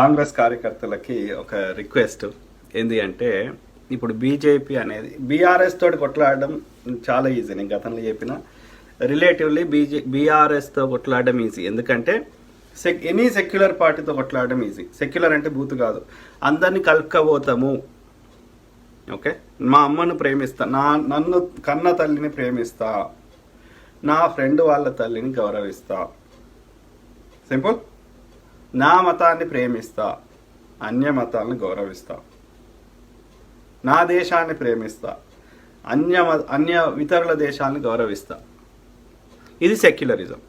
కాంగ్రెస్ కార్యకర్తలకి ఒక రిక్వెస్ట్ ఏంది అంటే, ఇప్పుడు బీజేపీ అనేది బీఆర్ఎస్ తోటి కొట్లాడడం చాలా ఈజీ. నేను గతంలో చెప్పిన రిలేటివ్లీ బీఆర్ఎస్తో కొట్లాడడం ఈజీ. ఎందుకంటే ఎనీ సెక్యులర్ పార్టీతో కొట్లాడడం ఈజీ. సెక్యులర్ అంటే బూతు కాదు, అందరినీ కలుపుకపోతాము. ఓకే, మా అమ్మను ప్రేమిస్తా, నన్ను కన్న తల్లిని ప్రేమిస్తా, నా ఫ్రెండ్ వాళ్ళ తల్లిని గౌరవిస్తా, సింపుల్. నా మతాన్ని ప్రేమిస్తా, అన్య మతాలను గౌరవిస్తా, నా దేశాన్ని ప్రేమిస్తా, అన్య ఇతరుల దేశాలను గౌరవిస్తా. ఇది సెక్యులరిజం.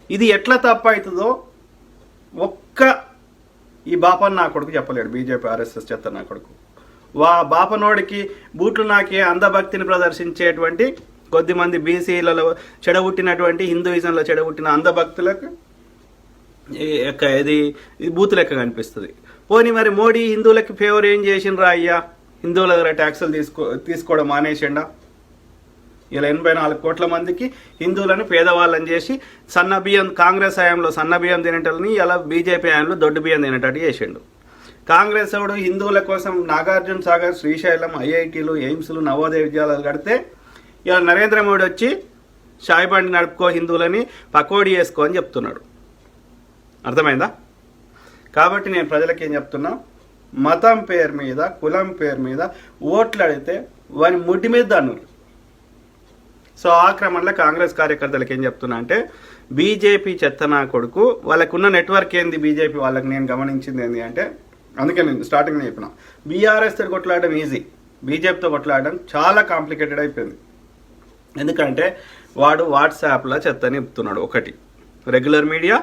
ఇది ఎట్లా తప్పవుతుందో ఈ బాపన్ నా కొడుకు చెప్పలేడు. బీజేపీ ఆర్ఎస్ఎస్ చెత్త నా కొడుకు బాపనోడికి బూట్లు నాకే అంధభక్తిని ప్రదర్శించేటువంటి కొద్దిమంది బీసీలలో చెడగొట్టినటువంటి హిందూయిజంలో చెడగొట్టిన అంధభక్తులకు ఇది బూత్ లెక్క కనిపిస్తుంది. పోనీ మరి మోడీ హిందువులకి ఫేవర్ ఏం చేసిండ్రా అయ్యా? హిందువుల దగ్గర ట్యాక్సులు తీసుకోవడం మానేసిండా? ఇలా 84 కోట్ల మందికి హిందువులను పేదవాళ్ళని చేసి సన్న బియ్యం, కాంగ్రెస్ హయాంలో సన్న బియ్యం తినేటని ఇలా బీజేపీ హయాంలో దొడ్డు బియ్యం తినేటట్టు చేసిండు. కాంగ్రెస్ వాడు హిందువుల కోసం నాగార్జున సాగర్, శ్రీశైలం, ఐఐటీలు, ఎయిమ్స్లు, నవోదయ విద్యాలయాలు కడితే ఇలా నరేంద్ర మోడీ వచ్చి షాయి బండి నడుపుకో, హిందువులని పకోడీ వేసుకో అని చెప్తున్నాడు. అర్థమైందా? కాబట్టి నేను ప్రజలకి ఏం చెప్తున్నా, మతం పేరు మీద, కులం పేరు మీద ఓట్లు అడిగితే వాని ముడ్డి మీద దాన్ని. సో ఆ క్రమంలో కాంగ్రెస్ కార్యకర్తలకు ఏం చెప్తున్నా అంటే, బీజేపీ చెత్తనా కొడుకు వాళ్ళకున్న నెట్వర్క్ ఏంది, బీజేపీ వాళ్ళకి నేను గమనించింది ఏంటి అంటే, అందుకే నేను స్టార్టింగ్ చెప్పిన బీఆర్ఎస్తో కొట్లాడడం ఈజీ, బీజేపీతో కొట్లాడడం చాలా కాంప్లికేటెడ్ అయిపోయింది. ఎందుకంటే వాడు వాట్సాప్లో చెత్తని చెప్తున్నాడు. ఒకటి రెగ్యులర్ మీడియా,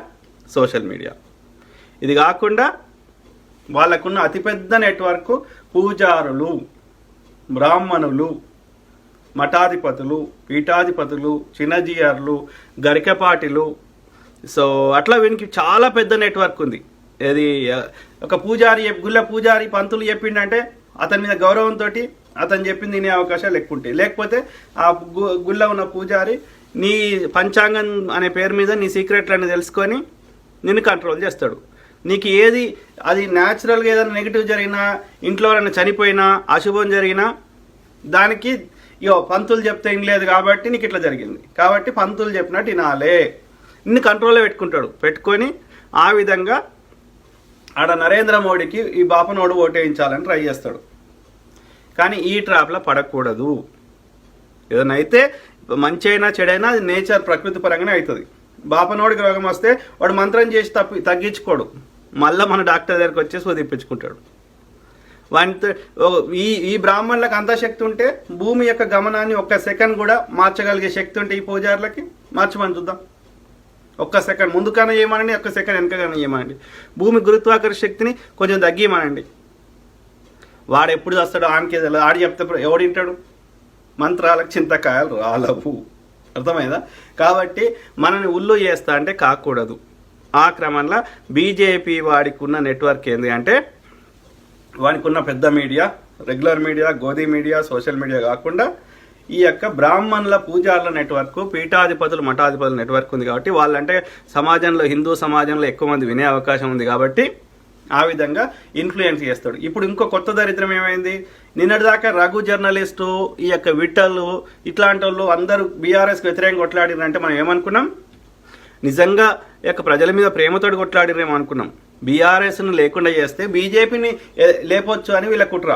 సోషల్ మీడియా. ఇది కాకుండా వాళ్ళకున్న అతిపెద్ద నెట్వర్క్ పూజారులు, బ్రాహ్మణులు, మఠాధిపతులు, పీఠాధిపతులు, చిన్నజీఆర్లు, గరికపాటిలు. సో అట్లా వీనికి చాలా పెద్ద నెట్వర్క్ ఉంది. ఇది ఒక పూజారి, గుళ్ళ పూజారి పంతులు చెప్పిండంటే అతని మీద గౌరవంతో అతను చెప్పింది వినే అవకాశాలు ఎక్కువ ఉంటాయి. లేకపోతే ఆ గుళ్ళ ఉన్న పూజారి నీ పంచాంగం అనే పేరు మీద నీ సీక్రెట్లను తెలుసుకొని నిన్ను కంట్రోల్ చేస్తాడు. నీకు ఏది అది న్యాచురల్గా ఏదైనా నెగిటివ్ జరిగినా, ఇంట్లో ఎవరైనా చనిపోయినా, అశుభం జరిగినా దానికి పంతులు చెప్తే వినలేదు కాబట్టి నీకు ఇట్లా జరిగింది కాబట్టి పంతులు చెప్పినట్టు వినాలే, నిన్ను కంట్రోల్లో పెట్టుకొని ఆ విధంగా ఆడ నరేంద్ర మోడీకి ఈ బాపనోడు ఓటేయించాలని ట్రై చేస్తాడు. కానీ ఈ ట్రాప్లో పడకూడదు. ఏదైనా అయితే మంచి అయినా చెడైనా అది నేచర్, ప్రకృతి పరంగానే అవుతుంది. బాపనోడికి రోగం వస్తే వాడు మంత్రం చేసి తగ్గించుకోడు, మళ్ళీ మన డాక్టర్ దగ్గరికి వచ్చేసి వదిలిపించుకుంటాడు. వాటితో ఈ బ్రాహ్మణులకు అంత శక్తి ఉంటే భూమి యొక్క గమనాన్ని 1 సెకండ్ కూడా మార్చగలిగే శక్తి ఉంటే ఈ పూజారులకి మార్చమని చూద్దాం. 1 సెకండ్ ముందుకన్నా ఏమనండి, 1 సెకండ్ వెనకగానే ఏమనండి. భూమి గురుత్వాకర్షణ శక్తిని కొంచెం తగ్గిమనండి. వాడు ఎప్పుడు చేస్తాడో ఆమెకే తెలియదు. ఆడి చెప్తే ఎవడు వింటాడు? మంత్రాలకు చింతకాయలు రాలవు. అర్థమైందా? కాబట్టి మనని ఉల్లు చేస్తా అంటే కాకూడదు. ఆ క్రమంలో బీజేపీ వాడికి ఉన్న నెట్వర్క్ ఏంది అంటే, వాడికి ఉన్న పెద్ద media, regular media, గోధి media, social media కాకుండా ఈ యొక్క బ్రాహ్మణుల పూజారుల నెట్వర్క్, పీఠాధిపతులు, మఠాధిపతుల నెట్వర్క్ ఉంది. కాబట్టి వాళ్ళంటే సమాజంలో, హిందూ సమాజంలో ఎక్కువ మంది వినే అవకాశం ఉంది. కాబట్టి ఆ విధంగా ఇన్ఫ్లుయెన్స్ చేస్తాడు. ఇప్పుడు ఇంకో కొత్త దరిద్రం ఏమైంది, నిన్నటిదాకా రఘు జర్నలిస్టు, ఈ యొక్క విట్టలు, ఇట్లాంటి వాళ్ళు అందరూ బీఆర్ఎస్కి వ్యతిరేకంగా కొట్లాడిరంటే మనం ఏమనుకున్నాం, నిజంగా యొక్క ప్రజల మీద ప్రేమతోటి కొట్లాడిరేమో అనుకున్నాం. బీఆర్ఎస్ను లేకుండా చేస్తే బీజేపీని లేపొచ్చు అని వీళ్ళ కుట్ర.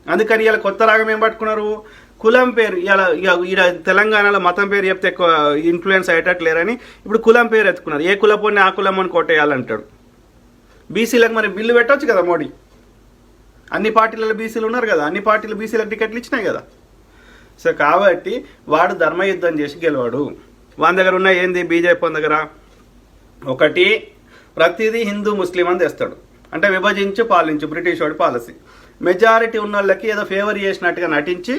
అందుకని ఇలా కొత్త రాగం ఏం పట్టుకున్నారు, కులం పేరు. ఇలా తెలంగాణలో మతం పేరు చెప్తే ఎక్కువ ఇన్ఫ్లుయెన్స్ అయ్యేటట్టు లేరని ఇప్పుడు కులం పేరు ఎత్తుకున్నారు. ఏ కులపోని ఆ కులం అని కొట్టేయాలంటాడు. బీసీలకు మరి బిల్లు పెట్టవచ్చు కదా మోడీ. అన్ని పార్టీలలో బీసీలు ఉన్నారు కదా, అన్ని పార్టీలు బీసీలకు టికెట్లు ఇచ్చినాయి కదా. సో కాబట్టి వాడు ధర్మయుద్ధం చేసి గెలవాడు. వాని దగ్గర ఉన్న ఏంది, బీజేపీ దగ్గర ఒకటి ప్రతిదీ హిందూ ముస్లిం అని తెస్తాడు. అంటే విభజించి పాలించు, బ్రిటిష్ వాడి పాలసీ. మెజారిటీ ఉన్న వాళ్ళకి ఏదో ఫేవర్ చేసినట్టుగా నటించి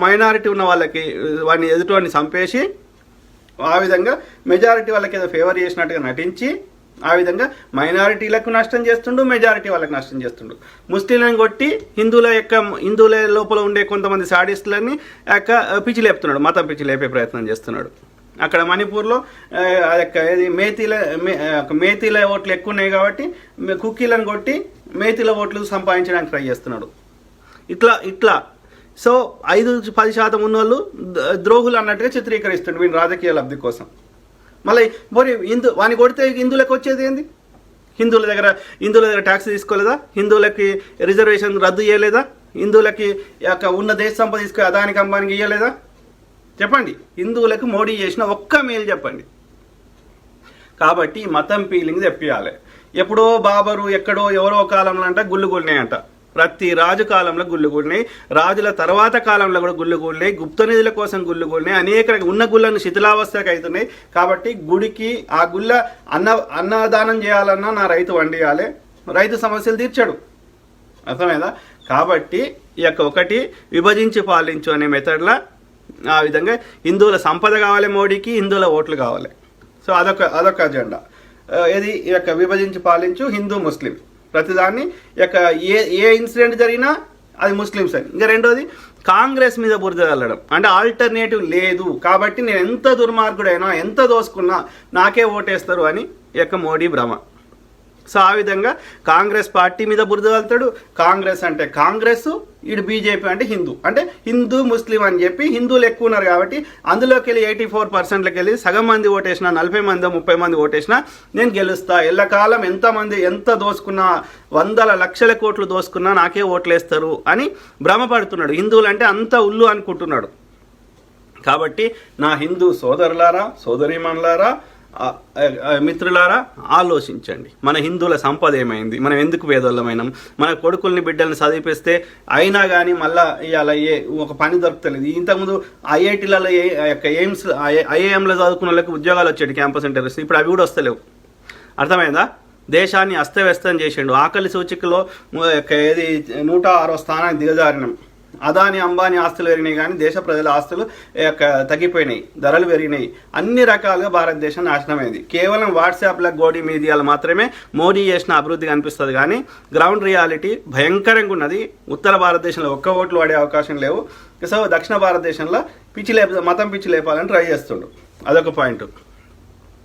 మైనారిటీ ఉన్న వాళ్ళకి వాడిని ఎదుటివాడిని చంపేసి ఆ విధంగా మెజారిటీ వాళ్ళకి ఏదో ఫేవర్ చేసినట్టుగా నటించి ఆ విధంగా మైనారిటీలకు నష్టం చేస్తుండు, మెజారిటీ వాళ్ళకి నష్టం చేస్తుండు. ముస్లింలను కొట్టి హిందువుల లోపల ఉండే కొంతమంది సాడిస్టులని పిచ్చి లేపుతున్నాడు, మతం పిచ్చి లేపే ప్రయత్నం చేస్తున్నాడు. అక్కడ మణిపూర్లో ఇది మేతీల ఓట్లు ఎక్కువ ఉన్నాయి కాబట్టి కుక్కీలను కొట్టి మేతీల ఓట్లు సంపాదించడానికి ట్రై చేస్తున్నాడు. ఇట్లా సో 5-10% ఉన్న వాళ్ళు ద్రోహులు అన్నట్టుగా చిత్రీకరిస్తుండు వీని రాజకీయ లబ్ధి కోసం. మళ్ళీ వాని కొడితే హిందువులకు వచ్చేది ఏంది? హిందువుల దగ్గర ట్యాక్స్ తీసుకోలేదా? హిందువులకి రిజర్వేషన్ రద్దు చేయలేదా? హిందువులకి ఉన్న దేశ సంపద తీసుకుని అదానికి అంబానికి ఇవ్వలేదా? చెప్పండి, హిందువులకు మోడీ చేసిన ఒక్క మేలు చెప్పండి. కాబట్టి మతం ఫీలింగ్ తెప్పియాలి. ఎప్పుడో బాబరు ఎక్కడో ఎవరో కాలంలో అంట గుళ్ళు కూలినాయంట. ప్రతి రాజు కాలంలో గుళ్ళు కూలినాయి, రాజుల తర్వాత కాలంలో కూడా గుళ్ళు కూలినాయి, గుప్త నిధుల కోసం గుళ్ళు కూలినాయి, అనేక ఉన్న గుళ్ళను శిథిలావస్థకు అవుతున్నాయి. కాబట్టి గుడికి ఆ గుళ్ళ అన్నదానం చేయాలన్నా నా రైతు వండియాలి, రైతు సమస్యలు తీర్చాడు. అర్థమైందా? కాబట్టి ఈ యొక్క ఒకటి విభజించి పాలించు అనే మెథడ్లా ఆ విధంగా హిందువుల సంపద కావాలి మోడీకి, హిందువుల ఓట్లు కావాలి. సో అదొక అజెండా. ఇది ఈ యొక్క విభజించి పాలించు హిందూ ముస్లిం ప్రతిదాన్ని యొక్క ఏ ఇన్సిడెంట్ జరిగినా అది ముస్లిమ్స్ అని. ఇంకా రెండోది కాంగ్రెస్ మీద బురద చల్లడం. అంటే ఆల్టర్నేటివ్ లేదు కాబట్టి నేను ఎంత దుర్మార్గుడైనా ఎంత దోసుకున్నా నాకే ఓటేస్తారు అని ఈ యొక్క మోడీ భ్రమ. సో ఆ విధంగా కాంగ్రెస్ పార్టీ మీద బురద చల్లుతాడు. కాంగ్రెస్ అంటే కాంగ్రెస్, ఇటు బీజేపీ అంటే హిందూ ముస్లిం అని చెప్పి హిందువులు ఎక్కువ ఉన్నారు కాబట్టి అందులోకి వెళ్ళి 84%కి వెళ్ళి సగం మంది ఓటేసినా 40 మంది 30 మంది ఓటేసినా నేను గెలుస్తా. ఎల్లకాలం ఎంతమంది ఎంత దోసుకున్నా, వందల లక్షల కోట్లు దోసుకున్నా నాకే ఓట్లేస్తారు అని భ్రమపడుతున్నాడు. హిందువులు అంటే అంత ఉల్లు అనుకుంటున్నాడు. కాబట్టి నా హిందూ సోదరులారా, సోదరీమణులారా, మిత్రులారా ఆలోచించండి. మన హిందువుల సంపద ఏమైంది? మనం ఎందుకు పేదోళ్ళమైనాం? మన కొడుకుల్ని బిడ్డల్ని చదివిపిస్తే అయినా కానీ మళ్ళీ ఇవాళ ఒక పని దొరకలేదు. ఇంతకుముందు ఐఐటీలలో ఎయిమ్స్ ఐఐఎంలో చదువుకున్న వాళ్ళకి ఉద్యోగాలు వచ్చేటి క్యాంపస్ ఇంటర్వ్యూస్. ఇప్పుడు అవి కూడా వస్తలేవు. అర్థమైందా? దేశాన్ని అస్తవ్యస్తం చేసిండు. ఆకలి సూచికలో 106వ స్థానానికి దిగజారినాం. అదాని అంబానీ ఆస్తులు పెరిగినాయి కానీ దేశ ప్రజల ఆస్తులు తగ్గిపోయినాయి, ధరలు పెరిగినాయి. అన్ని రకాలుగా భారతదేశం నాశనమైంది. కేవలం వాట్సాప్ల గోడి మీడియాలు మాత్రమే మోడీ చేసిన అభివృద్ధి కనిపిస్తుంది కానీ గ్రౌండ్ రియాలిటీ భయంకరంగా ఉన్నది. ఉత్తర భారతదేశంలో ఒక్క ఓట్లు వాడే అవకాశం లేవు. సో దక్షిణ భారతదేశంలో మతం పిచ్చి లేపాలని ట్రై చేస్తుండు. అదొక పాయింట్.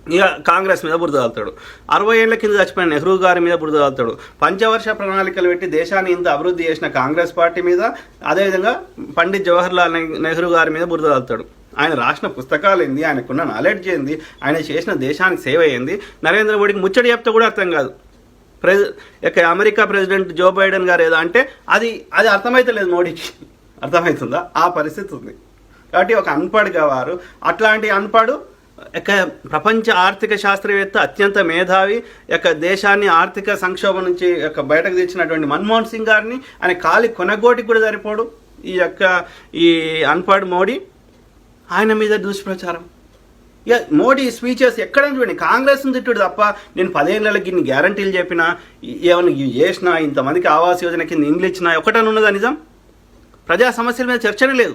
ఇక కాంగ్రెస్ మీద బురద చల్లుతాడు. 60 ఏళ్ల కింద చచ్చిపోయిన నెహ్రూ గారి మీద బురద చల్లుతాడు. పంచవర్ష ప్రణాళికలు పెట్టి దేశాన్ని ఇంత అభివృద్ధి చేసిన కాంగ్రెస్ పార్టీ మీద, అదేవిధంగా పండిత్ జవహర్లాల్ నెహ్రూ గారి మీద బురద చల్లుతాడు. ఆయన రాసిన పుస్తకాలు ఏంది, ఆయనకున్న నాలెడ్జ్ ఏంది, ఆయన చేసిన దేశానికి సేవ ఏంది, నరేంద్ర మోడీకి ముచ్చడి చెప్తే కూడా అర్థం కాదు. అమెరికా ప్రెసిడెంట్ జో బైడెన్ గారు ఏదో అంటే అది అర్థమైతలేదు మోడీకి. అర్థమవుతుందా? ఆ పరిస్థితి ఉంది. కాబట్టి ఒక అన్పడ్గా వారు అట్లాంటి అన్పడు ప్రపంచ ఆర్థిక శాస్త్రవేత్త, అత్యంత మేధావి, దేశాన్ని ఆర్థిక సంక్షోభం నుంచి బయటకు తెచ్చినటువంటి మన్మోహన్ సింగ్ గారిని ఆయన కాలి కొనగోటికి కూడా సరిపోడు ఈ అన్పడ్ మోడీ. ఆయన మీద దుష్ప్రచారం. ఇక మోడీ స్పీచెస్ ఎక్కడైనా చూడండి కాంగ్రెస్ తిట్టుడు తప్ప నేను 10 ఏళ్ళకి ఇన్ని గ్యారంటీలు చెప్పినా, ఏమైనా చేసినా, ఇంతమందికి ఆవాస్ యోజన కింద ఇండ్లు ఇచ్చినా ఒకటని ఉన్నదా నిజం? ప్రజా సమస్యల మీద చర్చనే లేదు.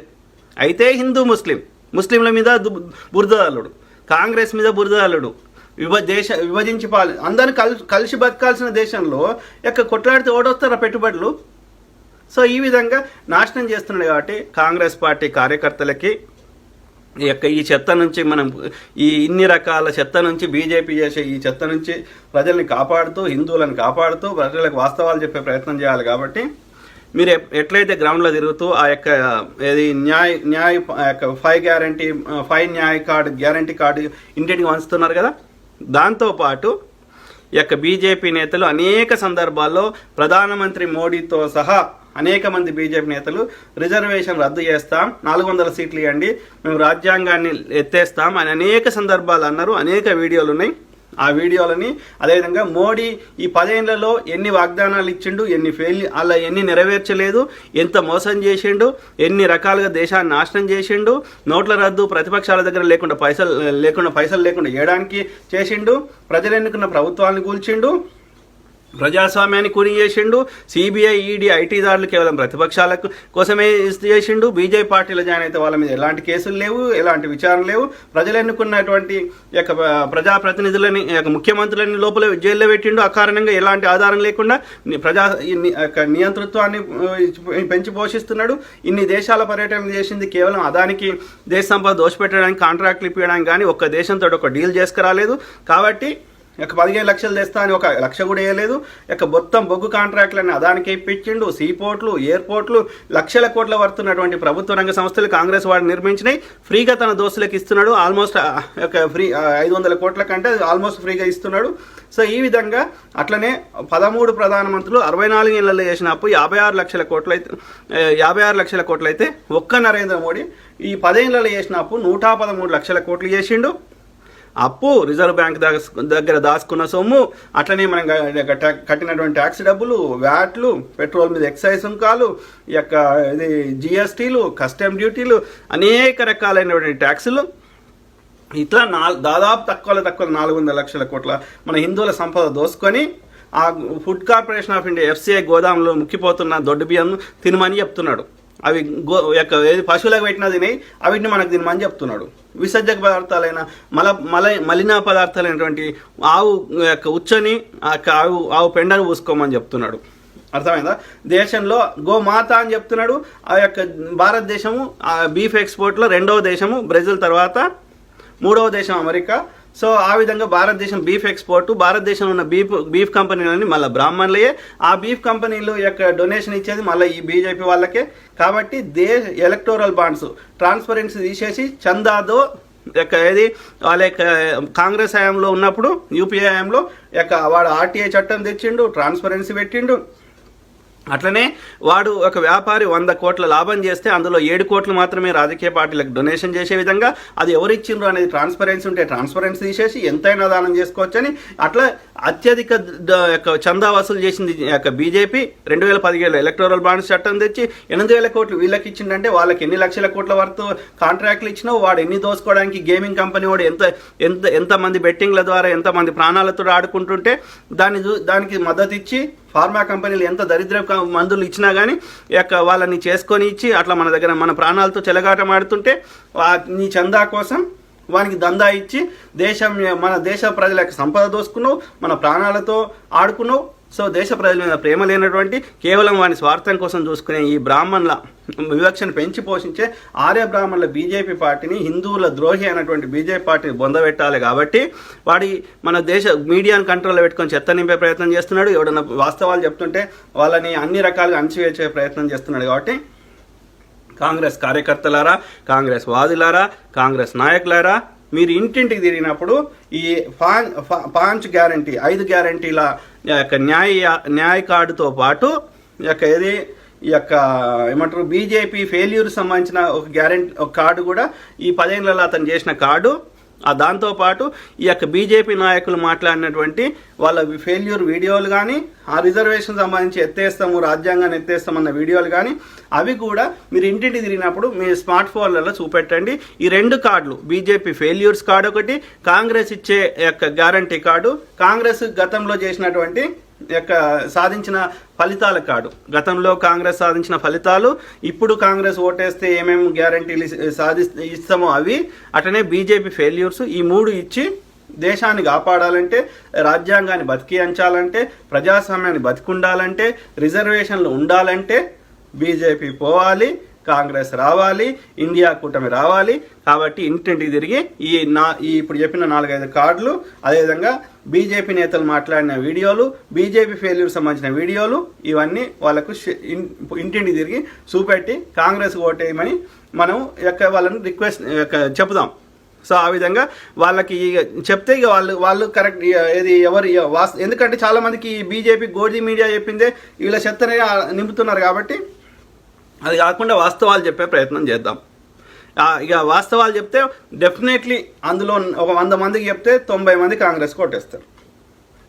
అయితే హిందూ ముస్లింల మీద బురదలుడు, కాంగ్రెస్ మీద బురదలుడు, విభజించి అందరిని కలిసి బతకాల్సిన దేశంలో కొట్లాడితే ఓడొస్తారా పెట్టుబడులు? సో ఈ విధంగా నాశనం చేస్తున్నాడు. కాబట్టి కాంగ్రెస్ పార్టీ కార్యకర్తలకి ఈ చెత్త నుంచి మనం ఇన్ని రకాల చెత్త నుంచి బీజేపీ చేసే ఈ చెత్త నుంచి ప్రజల్ని కాపాడుతూ, హిందువులను కాపాడుతూ ప్రజలకు వాస్తవాలు చెప్పే ప్రయత్నం చేయాలి. కాబట్టి మీరు ఎట్లయితే గ్రౌండ్లో తిరుగుతూ ఆ న్యాయ 5 న్యాయ కార్డు, గ్యారంటీ కార్డు ఇంటింటికి పంచుతున్నారు కదా, దాంతోపాటు బీజేపీ నేతలు అనేక సందర్భాల్లో ప్రధానమంత్రి మోడీతో సహా అనేక మంది బీజేపీ నేతలు రిజర్వేషన్ రద్దు చేస్తాం, 400 సీట్లు ఇవ్వండి, మేము రాజ్యాంగాన్ని ఎత్తేస్తాం అని అనేక సందర్భాలు అన్నారు. అనేక వీడియోలు ఉన్నాయి. ఆ వీడియోలని అదేవిధంగా మోడీ ఈ 10 ఏళ్లలో ఎన్ని వాగ్దానాలు ఇచ్చిండు, ఎన్ని నెరవేర్చలేదు, ఎంత మోసం చేసిండు, ఎన్ని రకాలుగా దేశాన్ని నాశనం చేసిండు, నోట్ల రద్దు ప్రతిపక్షాల దగ్గర లేకుండా పైసలు లేకుండా చేయడానికి చేసిండు, ప్రజలు ఎన్నుకున్న ప్రభుత్వాన్ని కూల్చిండు. ప్రజాస్వామ్యాన్ని కూని చేసిండు. సిబిఐ, ఈడీ, ఐటీ దాడులు కేవలం ప్రతిపక్షాలకు కోసమే చేసిండు. బీజేపీ పార్టీలో జాయిన్ అయితే వాళ్ళ మీద ఎలాంటి కేసులు లేవు, ఎలాంటి విచారణ లేవు. ప్రజలు ఎన్నుకున్నటువంటి యొక్క ప్రజాప్రతినిధులని ముఖ్యమంత్రులని లోపల జైల్లో పెట్టిండు. అకారణంగా ఎలాంటి ఆధారం లేకుండా ప్రజా నియంతృత్వాన్ని పెంచి పోషిస్తున్నాడు. ఇన్ని దేశాల పర్యటన చేసింది కేవలం అదానికి దేశ సంపద దోషపెట్టడానికి, కాంట్రాక్ట్లు ఇప్పించడానికి, కానీ ఒక్క దేశంతో ఒక డీల్ చేసుకురాలేదు. కాబట్టి 15 లక్షలు తెస్తా అని 1 లక్ష కూడా వేయలేదు. మొత్తం బొగ్గు కాంట్రాక్ట్లని అదానికి ఇప్పించిండు. సీపోర్ట్లు, ఎయిర్పోర్ట్లు, లక్షల కోట్ల వర్తున్నటువంటి ప్రభుత్వ రంగ సంస్థలు కాంగ్రెస్ వాడు నిర్మించినాయి. ఫ్రీగా తన దోస్తులకు ఇస్తున్నాడు. ఆల్మోస్ట్ ఫ్రీ 500 కోట్ల కంటే ఆల్మోస్ట్ ఫ్రీగా ఇస్తున్నాడు. సో ఈ విధంగా అట్లనే 13 ప్రధానమంత్రులు 64 ఏళ్లలో చేసిన అప్పు 56 లక్షల కోట్లు అయితే ఒక్క నరేంద్ర మోడీ ఈ 10 ఏళ్లలో చేసిన అప్పు 113 లక్షల కోట్లు చేసిండు. అప్పు రిజర్వ్ బ్యాంక్ దగ్గర దాచుకున్న సొమ్ము, అట్లనే మనం కట్టినటువంటి ట్యాక్స్ డబ్బులు, వ్యాట్లు, పెట్రోల్ మీద ఎక్సైజ్ సుంకాలు, ఇది జిఎస్టీలు, కస్టమ్ డ్యూటీలు, అనేక రకాలైనటువంటి ట్యాక్సులు, ఇట్లా దాదాపు తక్కువ 400 లక్షల కోట్ల మన హిందువుల సంపద దోసుకొని ఆ food corporation of India FCI గోదాంలో ముక్కిపోతున్న దొడ్డు బియ్యం తినమని చెప్తున్నాడు. అవి పశువులకు పెట్టినా తినాయి, అవిటిని మనకు తినమని చెప్తున్నాడు. విసర్జక పదార్థాలైన మలిన పదార్థాలైనటువంటి ఆవు ఉచ్చని ఆవు పెండను పూసుకోమని చెప్తున్నాడు. అర్థమైందా? దేశంలో గోమాత అని చెప్తున్నాడు. భారతదేశము బీఫ్ ఎక్స్పోర్ట్లో 2వ దేశము బ్రెజిల్ తర్వాత, 3వ దేశం అమెరికా. సో ఆ విధంగా భారతదేశం బీఫ్ ఎక్స్పోర్ట్, భారతదేశంలో ఉన్న బీఫ్ కంపెనీలని మళ్ళీ బ్రాహ్మణులయే, ఆ బీఫ్ కంపెనీలు డొనేషన్ ఇచ్చేది మళ్ళీ ఈ బీజేపీ వాళ్ళకే. కాబట్టి ఎలక్టోరల్ బాండ్స్ ట్రాన్స్పరెన్సీ తీసేసి చందాదో ఏది వాళ్ళ కాంగ్రెస్ హయాంలో ఉన్నప్పుడు యూపీఏ హయాంలో వాడు RTI చట్టం తెచ్చిండు, ట్రాన్స్పరెన్సీ పెట్టిండు. అట్లనే వాడు ఒక వ్యాపారి 100 కోట్ల లాభం చేస్తే అందులో 7 కోట్లు మాత్రమే రాజకీయ పార్టీలకు డొనేషన్ చేసే విధంగా అది ఎవరిచ్చిండ్రు అనేది ట్రాన్స్పరెన్సీ ఉంటే ట్రాన్స్పరెన్సీ తీసేసి ఎంతైనా దానం చేసుకోవచ్చని అట్లా అత్యధిక చందా వసూలు చేసింది బీజేపీ. 2017 ఎలక్టోరల్ బాండ్స్ చట్టం తెచ్చి 8,000 కోట్లు వీళ్ళకి ఇచ్చిందంటే వాళ్ళకి ఎన్ని లక్షల కోట్ల వరకు కాంట్రాక్ట్లు ఇచ్చినావు, వాడు ఎన్ని దోసుకోవడానికి గేమింగ్ కంపెనీ వాడు ఎంతమంది బెట్టింగ్ల ద్వారా ఎంతమంది ప్రాణాలతో ఆడుకుంటుంటే దానికి మద్దతు ఇచ్చి ఫార్మా కంపెనీలు ఎంత దరిద్ర మందులు ఇచ్చినా కానీ వాళ్ళని చేసుకొని ఇచ్చి అట్లా మన దగ్గర మన ప్రాణాలతో చెలగాటం ఆడుతుంటే నీ చందా కోసం వానికి దందా ఇచ్చి మన దేశ ప్రజల యొక్క సంపద దోసుకున్నావు, మన ప్రాణాలతో ఆడుకున్నావు. సో దేశ ప్రజల మీద ప్రేమ లేనటువంటి కేవలం వాని స్వార్థం కోసం చూసుకునే ఈ బ్రాహ్మణుల వివక్షను పెంచి పోషించే ఆర్య బ్రాహ్మణుల బీజేపీ పార్టీని, హిందువుల ద్రోహి అయినటువంటి బీజేపీ పార్టీని బొందబెట్టాలి. కాబట్టి మన దేశ మీడియాను కంట్రోల్లో పెట్టుకొని చెత్త నింపే ప్రయత్నం చేస్తున్నాడు. ఎవడన్నా వాస్తవాలు చెప్తుంటే వాళ్ళని అన్ని రకాలుగా అణచివేసే ప్రయత్నం చేస్తున్నాడు. కాబట్టి కాంగ్రెస్ కార్యకర్తలారా, కాంగ్రెస్ వాదులారా, కాంగ్రెస్ నాయకులారా, మీరు ఇంటింటికి తిరిగినప్పుడు ఈ 5 గ్యారంటీ 5 గ్యారంటీల న్యాయ కార్డుతో పాటు ఏమంటారు బీజేపీ ఫెయిల్యూర్ సంబంధించిన ఒక కార్డు కూడా ఈ 10 ఏళ్లలో అతను చేసిన కార్డు, దాంతోపాటు బీజేపీ నాయకులు మాట్లాడినటువంటి వాళ్ళ ఫెయిల్యూర్ వీడియోలు కానీ, ఆ రిజర్వేషన్ సంబంధించి ఎత్తేస్తాము, రాజ్యాంగాన్ని ఎత్తేస్తామన్న వీడియోలు కానీ, అవి కూడా మీరు ఇంటింటి తిరిగినప్పుడు మీ స్మార్ట్ ఫోన్లలో చూపెట్టండి. ఈ 2 కార్డులు, బీజేపీ ఫెయిల్యూర్స్ కార్డు ఒకటి, కాంగ్రెస్ ఇచ్చే గ్యారంటీ కార్డు, కాంగ్రెస్ గతంలో చేసినటువంటి సాధించిన ఫలితాల కార్డు, గతంలో కాంగ్రెస్ సాధించిన ఫలితాలు, ఇప్పుడు కాంగ్రెస్ ఓటేస్తే ఏమేమి గ్యారంటీలు ఇస్తామో అవి, అటనే బీజేపీ ఫెయిల్యూర్స్, ఈ 3 ఇచ్చి దేశాన్ని కాపాడాలంటే, రాజ్యాంగాన్ని బతికి అంచాలంటే, ప్రజాస్వామ్యాన్ని బతికుండాలంటే, రిజర్వేషన్లు ఉండాలంటే బీజేపీ పోవాలి, కాంగ్రెస్ రావాలి, ఇండియా కూటమి రావాలి. కాబట్టి ఇంటింటికి తిరిగి ఇప్పుడు చెప్పిన 4-5 కార్డులు, అదేవిధంగా బీజేపీ నేతలు మాట్లాడిన వీడియోలు, బీజేపీ ఫెయిల్యూర్ సంబంధించిన వీడియోలు, ఇవన్నీ వాళ్ళకు ఇంటింటికి తిరిగి చూపెట్టి కాంగ్రెస్ ఓటేయమని మనం వాళ్ళని రిక్వెస్ట్ చెప్దాం. సో ఆ విధంగా వాళ్ళకి చెప్తే వాళ్ళు కరెక్ట్ ఎందుకంటే చాలామందికి బీజేపీ గోడీ మీడియా చెప్పిందే వీళ్ళ చెత్తనే నింపుతున్నారు. కాబట్టి అది కాకుండా వాస్తవాలు చెప్పే ప్రయత్నం చేద్దాం. వాస్తవాలు చెప్తే డెఫినెట్లీ అందులో ఒక 100 మందికి చెప్తే 90 మంది కాంగ్రెస్ కొట్టేస్తారు.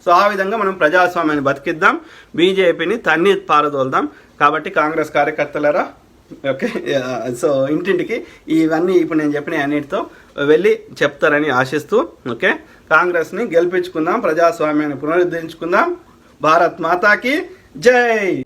సో ఆ విధంగా మనం ప్రజాస్వామ్యాన్ని బతికిద్దాం, బీజేపీని తన్ని పారదోల్దాం. కాబట్టి కాంగ్రెస్ కార్యకర్తలరా, ఓకే, సో ఇంటింటికి ఇవన్నీ ఇప్పుడు నేను చెప్పిన అన్నిటితో వెళ్ళి చెప్తారని ఆశిస్తూ, ఓకే, కాంగ్రెస్ని గెలిపించుకుందాం, ప్రజాస్వామ్యాన్ని పునరుద్ధరించుకుందాం, భారత్ మాతాకి జై.